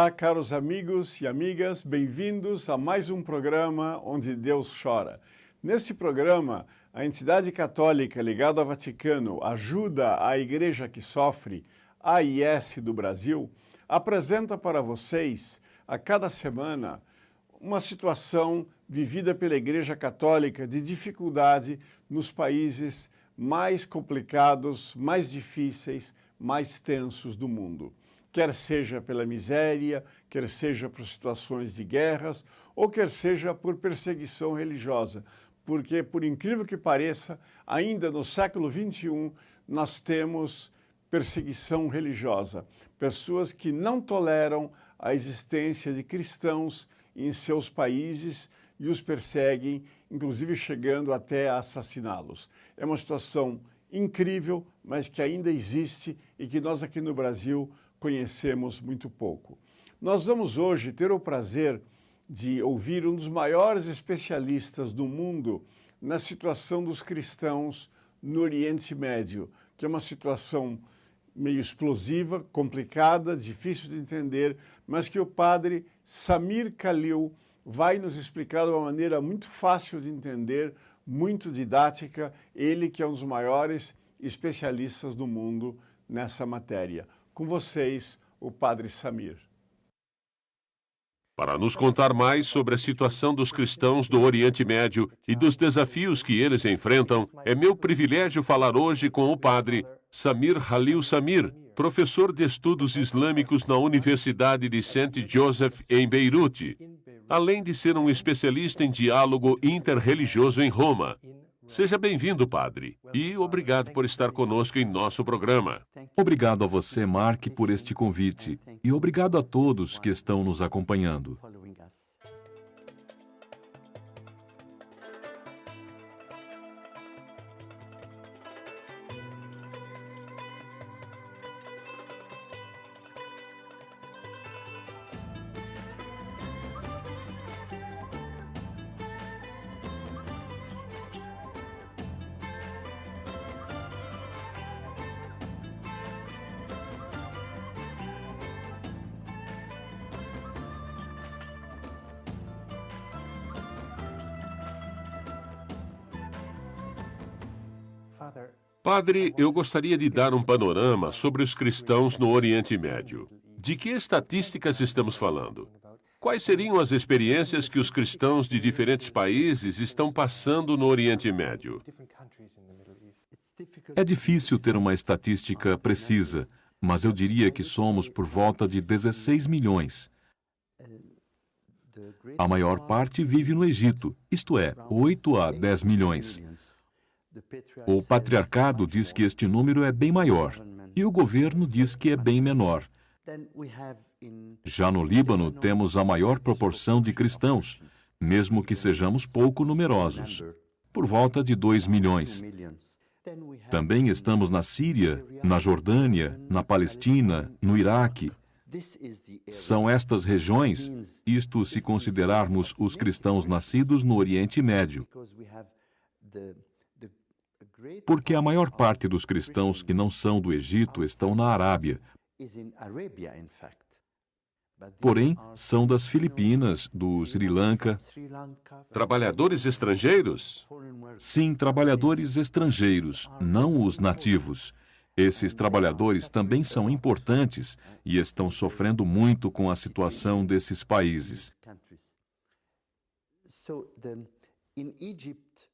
Olá, caros amigos e amigas, bem-vindos a mais um programa onde Deus chora. Neste programa, a entidade católica ligada ao Vaticano Ajuda a Igreja que Sofre, AIS do Brasil, apresenta para vocês, a cada semana, uma situação vivida pela Igreja Católica de dificuldade nos países mais complicados, mais difíceis, mais tensos do mundo. Quer seja pela miséria, quer seja por situações de guerras, ou quer seja por perseguição religiosa. Porque, por incrível que pareça, ainda no século XXI, nós temos perseguição religiosa. Pessoas que não toleram a existência de cristãos em seus países e os perseguem, inclusive chegando até a assassiná-los. É uma situação incrível, mas que ainda existe e que nós aqui no Brasil conhecemos muito pouco. Nós vamos hoje ter o prazer de ouvir um dos maiores especialistas do mundo na situação dos cristãos no Oriente Médio, que é uma situação meio explosiva, complicada, difícil de entender, mas que o padre Samir Khalil vai nos explicar de uma maneira muito fácil de entender, muito didática, ele que é um dos maiores especialistas do mundo nessa matéria. Com vocês, o padre Samir. Para nos contar mais sobre a situação dos cristãos do Oriente Médio e dos desafios que eles enfrentam, é meu privilégio falar hoje com o padre Samir Khalil Samir, professor de estudos islâmicos na Universidade de St. Joseph, em Beirute, além de ser um especialista em diálogo interreligioso em Roma. Seja bem-vindo, padre, e obrigado por estar conosco em nosso programa. Obrigado a você, Mark, por este convite, e obrigado a todos que estão nos acompanhando. Padre, eu gostaria de dar um panorama sobre os cristãos no Oriente Médio. De que estatísticas estamos falando? Quais seriam as experiências que os cristãos de diferentes países estão passando no Oriente Médio? É difícil ter uma estatística precisa, mas eu diria que somos por volta de 16 milhões. A maior parte vive no Egito, isto é, 8 a 10 milhões. O patriarcado diz que este número é bem maior, e o governo diz que é bem menor. Já no Líbano, temos a maior proporção de cristãos, mesmo que sejamos pouco numerosos, por volta de 2 milhões. Também estamos na Síria, na Jordânia, na Palestina, no Iraque. São estas regiões, isto se considerarmos os cristãos nascidos no Oriente Médio. Porque a maior parte dos cristãos que não são do Egito estão na Arábia. Porém, são das Filipinas, do Sri Lanka. Trabalhadores estrangeiros? Sim, trabalhadores estrangeiros, não os nativos. Esses trabalhadores também são importantes e estão sofrendo muito com a situação desses países.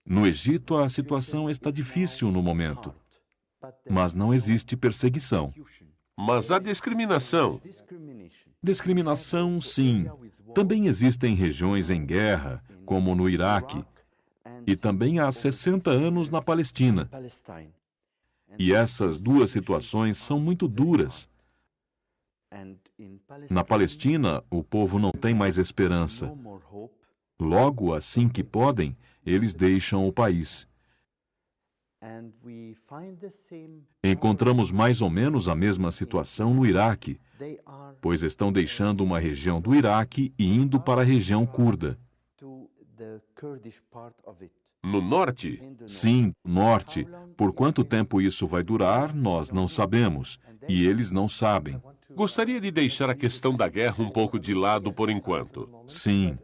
No Egito, a situação está difícil no momento, mas não existe perseguição. Mas há discriminação. Discriminação, sim. Também existem regiões em guerra, como no Iraque, e também há 60 anos na Palestina. E essas duas situações são muito duras. Na Palestina, o povo não tem mais esperança. Logo, assim que podem, eles deixam o país. Encontramos mais ou menos a mesma situação no Iraque, pois estão deixando uma região do Iraque e indo para a região curda. No norte? Sim, no norte. Por quanto tempo isso vai durar, nós não sabemos, e eles não sabem. Gostaria de deixar a questão da guerra um pouco de lado por enquanto. Sim,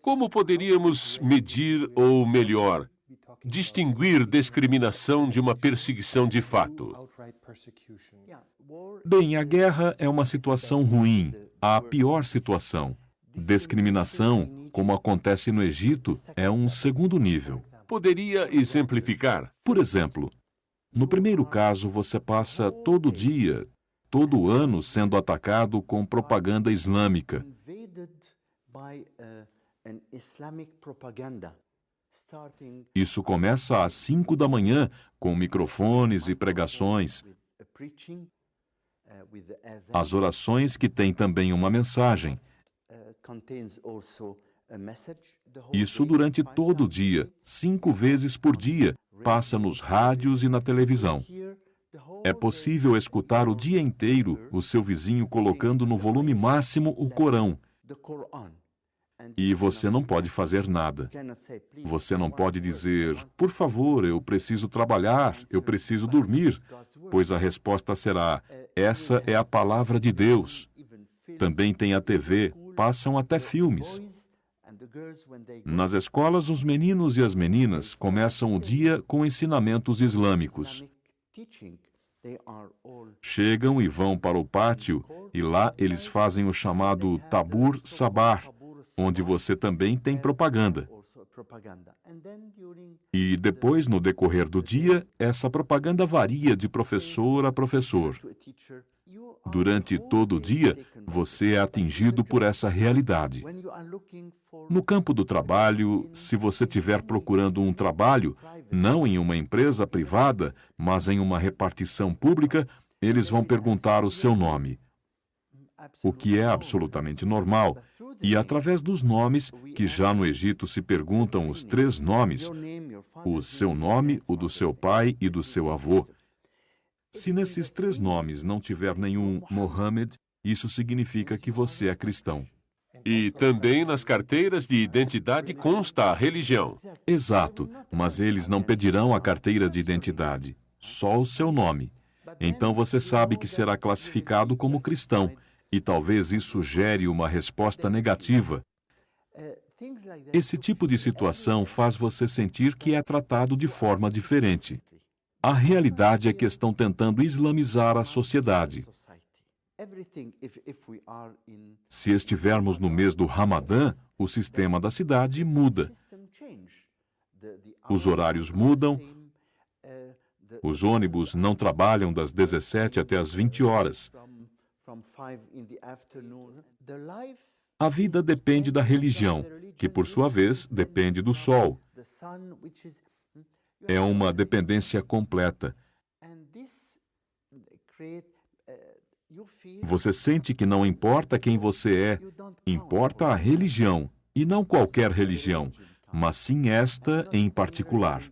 Como poderíamos medir, ou melhor, distinguir discriminação de uma perseguição de fato? bem, a guerra é uma situação ruim, a pior situação. Discriminação, como acontece no Egito, é um segundo nível. Poderia exemplificar? Por exemplo, no primeiro caso, você passa todo dia, todo ano sendo atacado com propaganda islâmica. Isso começa às 5 da manhã, com microfones e pregações. As orações que têm também uma mensagem. Isso durante todo o dia, 5 vezes por dia, passa nos rádios e na televisão. É possível escutar o dia inteiro o seu vizinho colocando no volume máximo o Corão. E você não pode fazer nada. Você não pode dizer, por favor, eu preciso trabalhar, eu preciso dormir, pois a resposta será, essa é a palavra de Deus. Também tem a TV, passam até filmes. Nas escolas, os meninos e as meninas começam o dia com ensinamentos islâmicos. Chegam e vão para o pátio e lá eles fazem o chamado Tabur Sabar, onde você também tem propaganda. E depois, no decorrer do dia, essa propaganda varia de professor a professor. Durante todo o dia, você é atingido por essa realidade. No campo do trabalho, se você estiver procurando um trabalho, não em uma empresa privada, mas em uma repartição pública, eles vão perguntar o seu nome. O que é absolutamente normal. E através dos nomes, que já no Egito se perguntam os 3 nomes, o seu nome, o do seu pai e do seu avô. Se nesses 3 nomes não tiver nenhum Mohammed, isso significa que você é cristão. E também nas carteiras de identidade consta a religião. Exato, mas eles não pedirão a carteira de identidade, só o seu nome. Então você sabe que será classificado como cristão, e talvez isso gere uma resposta negativa. Esse tipo de situação faz você sentir que é tratado de forma diferente. A realidade é que estão tentando islamizar a sociedade. Se estivermos no mês do Ramadã, o sistema da cidade muda. Os horários mudam. Os ônibus não trabalham das 17 até as 20 horas. A vida depende da religião, que por sua vez depende do sol. É uma dependência completa. Você sente que não importa quem você é, importa a religião, e não qualquer religião, mas sim esta em particular.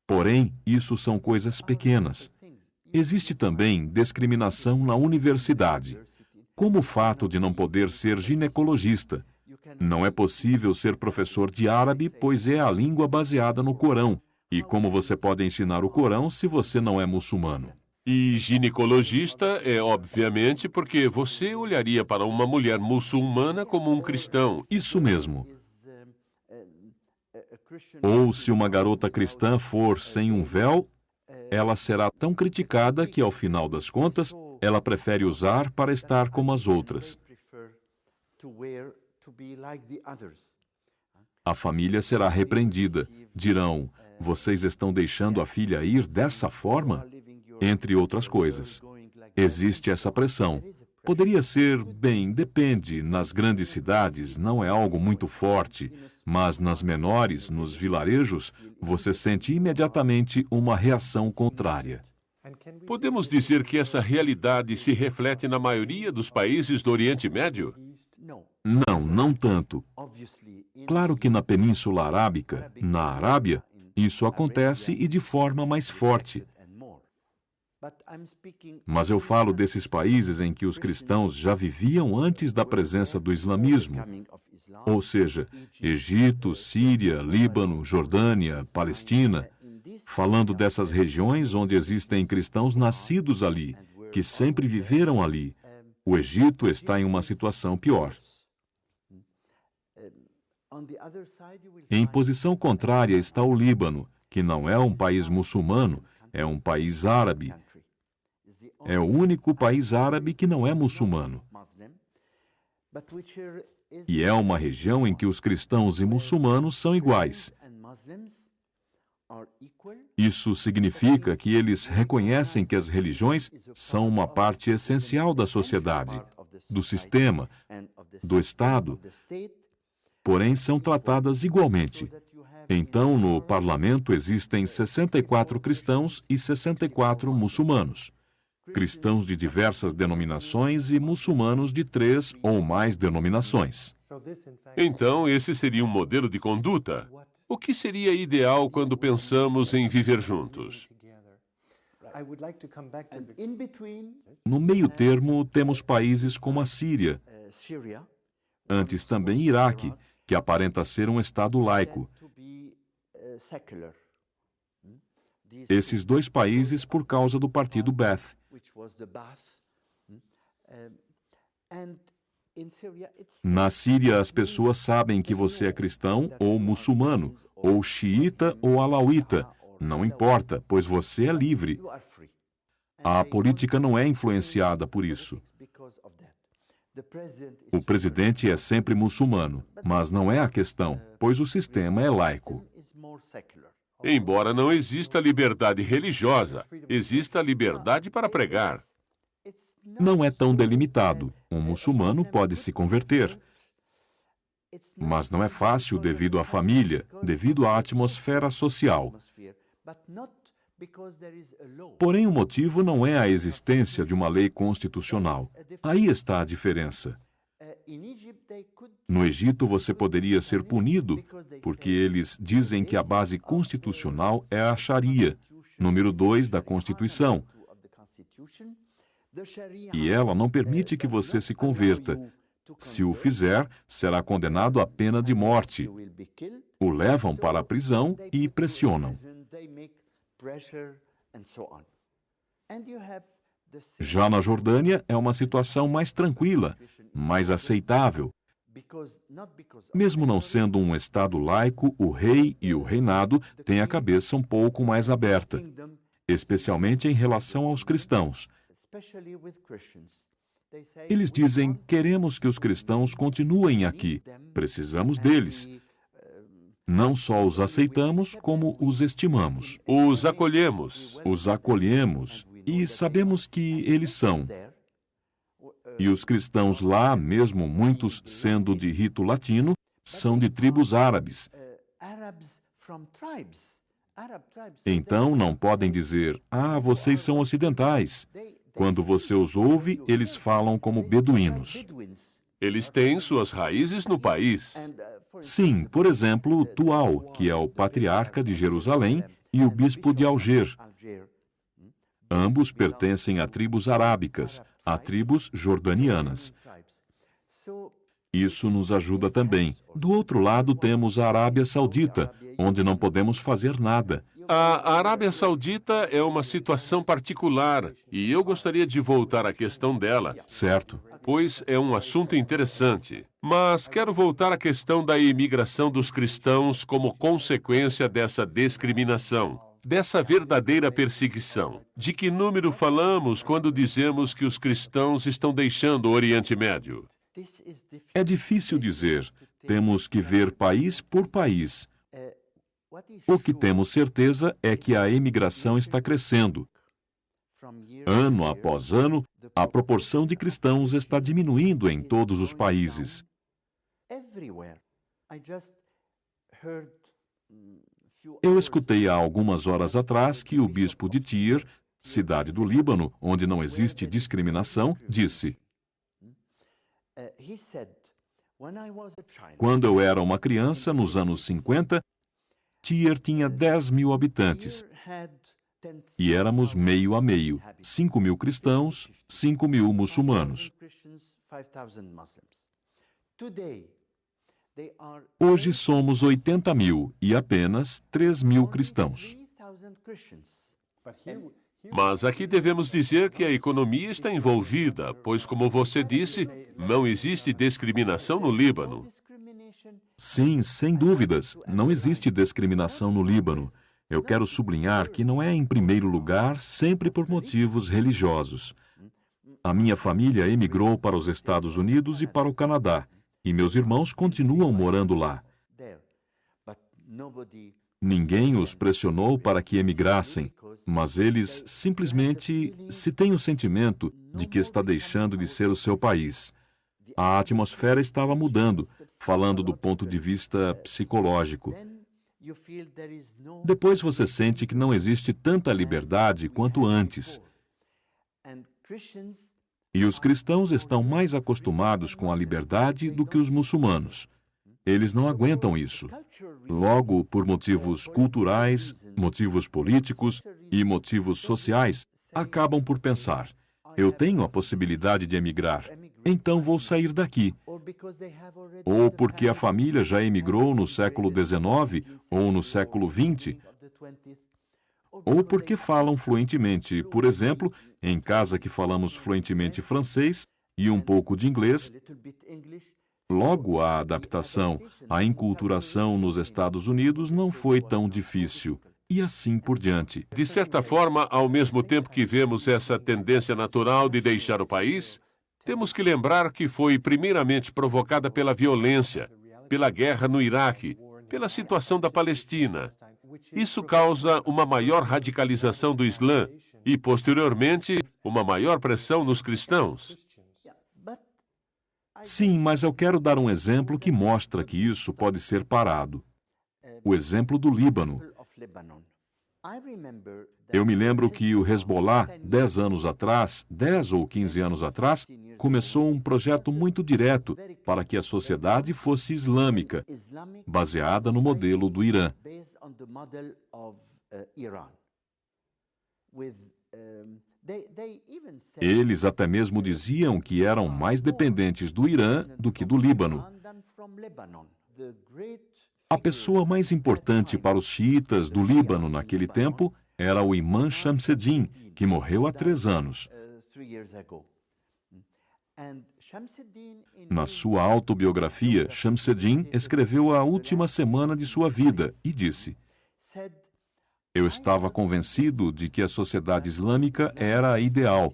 Porém, isso são coisas pequenas. Existe também discriminação na universidade, como o fato de não poder ser ginecologista. Não é possível ser professor de árabe, pois é a língua baseada no Corão. E como você pode ensinar o Corão se você não é muçulmano? E ginecologista é, obviamente, porque você olharia para uma mulher muçulmana como um cristão. Isso mesmo. Ou se uma garota cristã for sem um véu, ela será tão criticada que, ao final das contas, ela prefere usar para estar como as outras. A família será repreendida. Dirão, vocês estão deixando a filha ir dessa forma? Entre outras coisas. Existe essa pressão. Poderia ser, bem, depende. Nas grandes cidades não é algo muito forte, mas nas menores, nos vilarejos, você sente imediatamente uma reação contrária. Podemos dizer que essa realidade se reflete na maioria dos países do Oriente Médio? Não, não tanto. Claro que na Península Arábica, na Arábia, isso acontece e de forma mais forte. Mas eu falo desses países em que os cristãos já viviam antes da presença do islamismo, ou seja, Egito, Síria, Líbano, Jordânia, Palestina, falando dessas regiões onde existem cristãos nascidos ali, que sempre viveram ali. O Egito está em uma situação pior. Em posição contrária está o Líbano, que não é um país muçulmano, é um país árabe. É o único país árabe que não é muçulmano. E é uma região em que os cristãos e muçulmanos são iguais. Isso significa que eles reconhecem que as religiões são uma parte essencial da sociedade, do sistema, do Estado, porém são tratadas igualmente. Então, no parlamento existem 64 cristãos e 64 muçulmanos. Cristãos de diversas denominações e muçulmanos de 3 ou mais denominações. Então, esse seria um modelo de conduta. O que seria ideal quando pensamos em viver juntos? No meio termo, temos países como a Síria, antes também Iraque, que aparenta ser um Estado laico. Esses dois países por causa do partido Ba'ath. Na Síria, as pessoas sabem que você é cristão ou muçulmano, ou xiita ou alauíta. Não importa, pois você é livre. A política não é influenciada por isso. O presidente é sempre muçulmano, mas não é a questão, pois o sistema é laico. Embora não exista liberdade religiosa, exista liberdade para pregar. Não é tão delimitado. Um muçulmano pode se converter. Mas não é fácil devido à família, devido à atmosfera social. Porém, o motivo não é a existência de uma lei constitucional. Aí está a diferença. No Egito, você poderia ser punido, porque eles dizem que a base constitucional é a Sharia, número 2 da Constituição. E ela não permite que você se converta. Se o fizer, será condenado à pena de morte. O levam para a prisão e pressionam. Já na Jordânia, é uma situação mais tranquila, mais aceitável. Mesmo não sendo um Estado laico, o rei e o reinado têm a cabeça um pouco mais aberta, especialmente em relação aos cristãos. Eles dizem: queremos que os cristãos continuem aqui, precisamos deles. Não só os aceitamos, como os estimamos. Os acolhemos. Os acolhemos e sabemos que eles são. E os cristãos lá, mesmo muitos sendo de rito latino, são de tribos árabes. Então não podem dizer: ah, vocês são ocidentais. Quando você os ouve, eles falam como beduínos. Eles têm suas raízes no país. Sim, por exemplo, Tual, que é o patriarca de Jerusalém, e o bispo de Alger. Ambos pertencem a tribos arábicas, a tribos jordanianas. Isso nos ajuda também. Do outro lado, temos a Arábia Saudita, onde não podemos fazer nada. A Arábia Saudita é uma situação particular e eu gostaria de voltar à questão dela. Certo. Pois é um assunto interessante. Mas quero voltar à questão da imigração dos cristãos como consequência dessa discriminação, dessa verdadeira perseguição. De que número falamos quando dizemos que os cristãos estão deixando o Oriente Médio? É difícil dizer. Temos que ver país por país. O que temos certeza é que a imigração está crescendo. Ano após ano, a proporção de cristãos está diminuindo em todos os países. Eu escutei há algumas horas atrás que o bispo de Tyre, cidade do Líbano, onde não existe discriminação, disse: quando eu era uma criança, nos anos 50, Tyre tinha 10 mil habitantes. E éramos meio a meio, 5 mil cristãos, 5 mil muçulmanos. Hoje somos 80 mil e apenas 3 mil cristãos. Mas aqui devemos dizer que a economia está envolvida, pois, como você disse, não existe discriminação no Líbano. Sim, sem dúvidas, não existe discriminação no Líbano. Eu quero sublinhar que não é, em primeiro lugar, sempre por motivos religiosos. A minha família emigrou para os Estados Unidos e para o Canadá, e meus irmãos continuam morando lá. Ninguém os pressionou para que emigrassem, mas eles simplesmente se têm o sentimento de que está deixando de ser o seu país. A atmosfera estava mudando, falando do ponto de vista psicológico. Depois você sente que não existe tanta liberdade quanto antes. E os cristãos estão mais acostumados com a liberdade do que os muçulmanos. Eles não aguentam isso. Logo, por motivos culturais, motivos políticos e motivos sociais, acabam por pensar: eu tenho a possibilidade de emigrar, então vou sair daqui. Ou porque a família já emigrou no século XIX ou no século XX. Ou porque falam fluentemente, por exemplo, em casa que falamos fluentemente francês e um pouco de inglês. Logo, a adaptação, a enculturação nos Estados Unidos não foi tão difícil, e assim por diante. De certa forma, ao mesmo tempo que vemos essa tendência natural de deixar o país, temos que lembrar que foi primeiramente provocada pela violência, pela guerra no Iraque, pela situação da Palestina. Isso causa uma maior radicalização do Islã e, posteriormente, uma maior pressão nos cristãos. Sim, mas eu quero dar um exemplo que mostra que isso pode ser parado. O exemplo do Líbano. Eu me lembro que o Hezbollah, 10 anos atrás, 10 ou 15 anos atrás, começou um projeto muito direto para que a sociedade fosse islâmica, baseada no modelo do Irã. Eles até mesmo diziam que eram mais dependentes do Irã do que do Líbano. A pessoa mais importante para os xiitas do Líbano naquele tempo era o imã Shamseddin, que morreu há 3 anos. Na sua autobiografia, Shamseddin escreveu a última semana de sua vida e disse: eu estava convencido de que a sociedade islâmica era a ideal.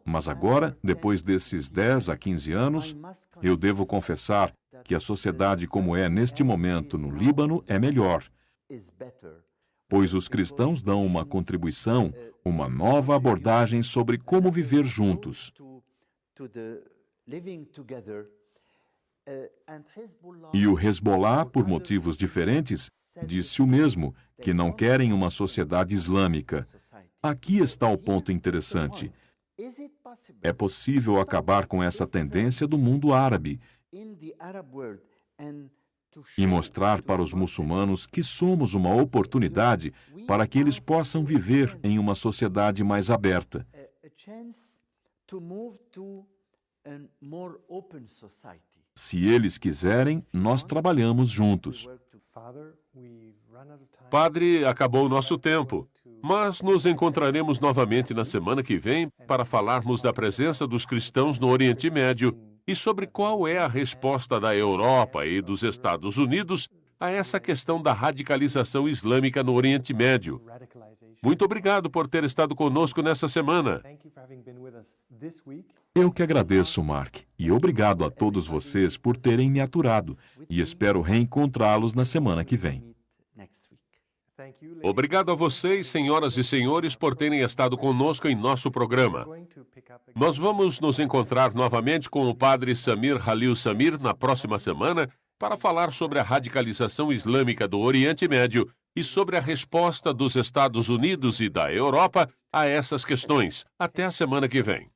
Mas agora, depois desses 10 a 15 anos, eu devo confessar que a sociedade como é neste momento no Líbano é melhor, pois os cristãos dão uma contribuição, uma nova abordagem sobre como viver juntos. E o Hezbollah, por motivos diferentes, disse o mesmo, que não querem uma sociedade islâmica. Aqui está o ponto interessante. É possível acabar com essa tendência do mundo árabe e mostrar para os muçulmanos que somos uma oportunidade para que eles possam viver em uma sociedade mais aberta. Se eles quiserem, nós trabalhamos juntos. Padre, acabou o nosso tempo, mas nos encontraremos novamente na semana que vem para falarmos da presença dos cristãos no Oriente Médio e sobre qual é a resposta da Europa e dos Estados Unidos a essa questão da radicalização islâmica no Oriente Médio. Muito obrigado por ter estado conosco nessa semana. Eu que agradeço, Mark, e obrigado a todos vocês por terem me aturado, e espero reencontrá-los na semana que vem. Obrigado a vocês, senhoras e senhores, por terem estado conosco em nosso programa. Nós vamos nos encontrar novamente com o padre Samir Khalil Samir na próxima semana para falar sobre a radicalização islâmica do Oriente Médio e sobre a resposta dos Estados Unidos e da Europa a essas questões. Até a semana que vem.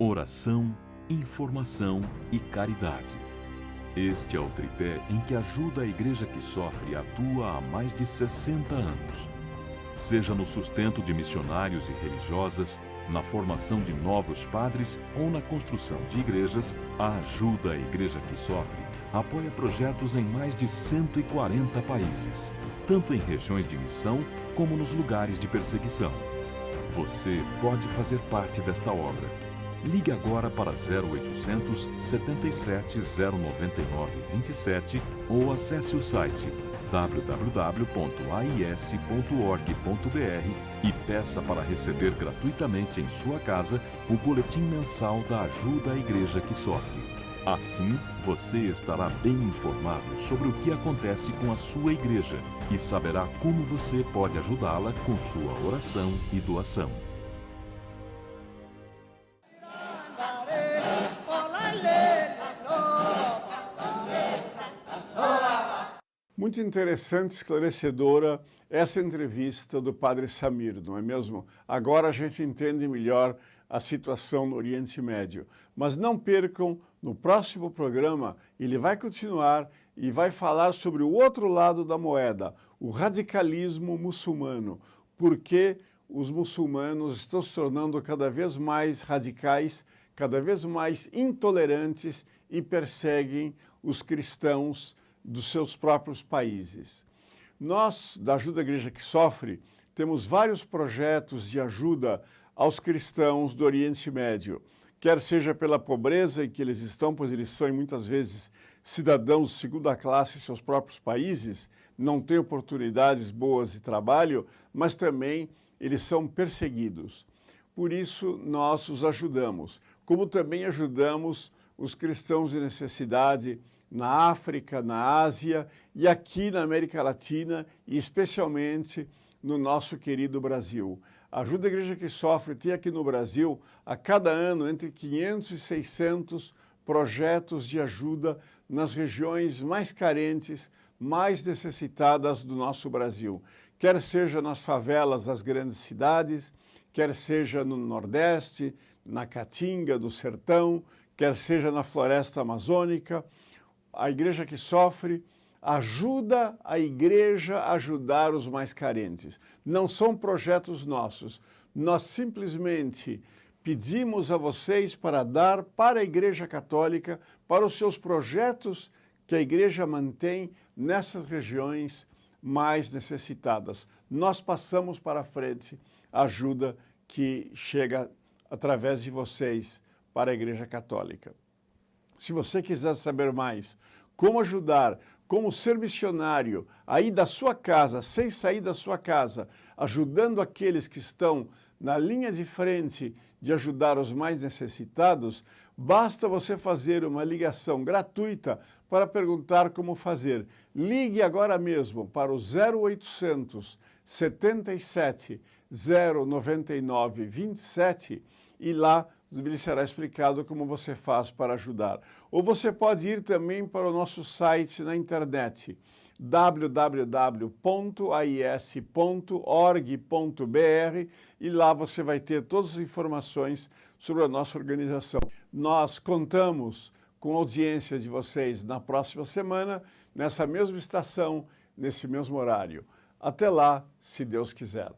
oração, informação e caridade. Este é o tripé em que ajuda a Igreja que Sofre atua há mais de 60 anos. Seja no sustento de missionários e religiosas, na formação de novos padres ou na construção de igrejas, a Ajuda à Igreja que Sofre apoia projetos em mais de 140 países, tanto em regiões de missão como nos lugares de perseguição. Você pode fazer parte desta obra. Ligue agora para 0800 77 099 27 ou acesse o site www.ais.org.br e peça para receber gratuitamente em sua casa o boletim mensal da Ajuda à Igreja que Sofre. Assim, você estará bem informado sobre o que acontece com a sua igreja e saberá como você pode ajudá-la com sua oração e doação. Muito interessante, esclarecedora essa entrevista do Padre Samir, não é mesmo? Agora a gente entende melhor a situação no Oriente Médio. Mas não percam, no próximo programa, ele vai continuar e vai falar sobre o outro lado da moeda, o radicalismo muçulmano. Por que os muçulmanos estão se tornando cada vez mais radicais, cada vez mais intolerantes e perseguem os cristãos dos seus próprios países. Nós, da Ajuda à Igreja que Sofre, temos vários projetos de ajuda aos cristãos do Oriente Médio, quer seja pela pobreza em que eles estão, pois eles são muitas vezes cidadãos de segunda classe em seus próprios países, não têm oportunidades boas de trabalho, mas também eles são perseguidos. Por isso, nós os ajudamos, como também ajudamos os cristãos de necessidade na África, na Ásia e aqui na América Latina e especialmente no nosso querido Brasil. A Ajuda à Igreja que Sofre tem aqui no Brasil, a cada ano, entre 500 e 600 projetos de ajuda nas regiões mais carentes, mais necessitadas do nosso Brasil. Quer seja nas favelas das grandes cidades, quer seja no Nordeste, na Caatinga do Sertão, quer seja na Floresta Amazônica. A Igreja que Sofre ajuda a igreja a ajudar os mais carentes. Não são projetos nossos. Nós simplesmente pedimos a vocês para dar para a Igreja Católica, para os seus projetos que a Igreja mantém nessas regiões mais necessitadas. Nós passamos para frente a ajuda que chega através de vocês para a Igreja Católica. Se você quiser saber mais como ajudar, como ser missionário, aí da sua casa, sem sair da sua casa, ajudando aqueles que estão na linha de frente de ajudar os mais necessitados, basta você fazer uma ligação gratuita para perguntar como fazer. Ligue agora mesmo para o 0800 77 099 27 e lá lhe será explicado como você faz para ajudar. Ou você pode ir também para o nosso site na internet, www.ais.org.br, e lá você vai ter todas as informações sobre a nossa organização. Nós contamos com a audiência de vocês na próxima semana, nessa mesma estação, nesse mesmo horário. Até lá, se Deus quiser.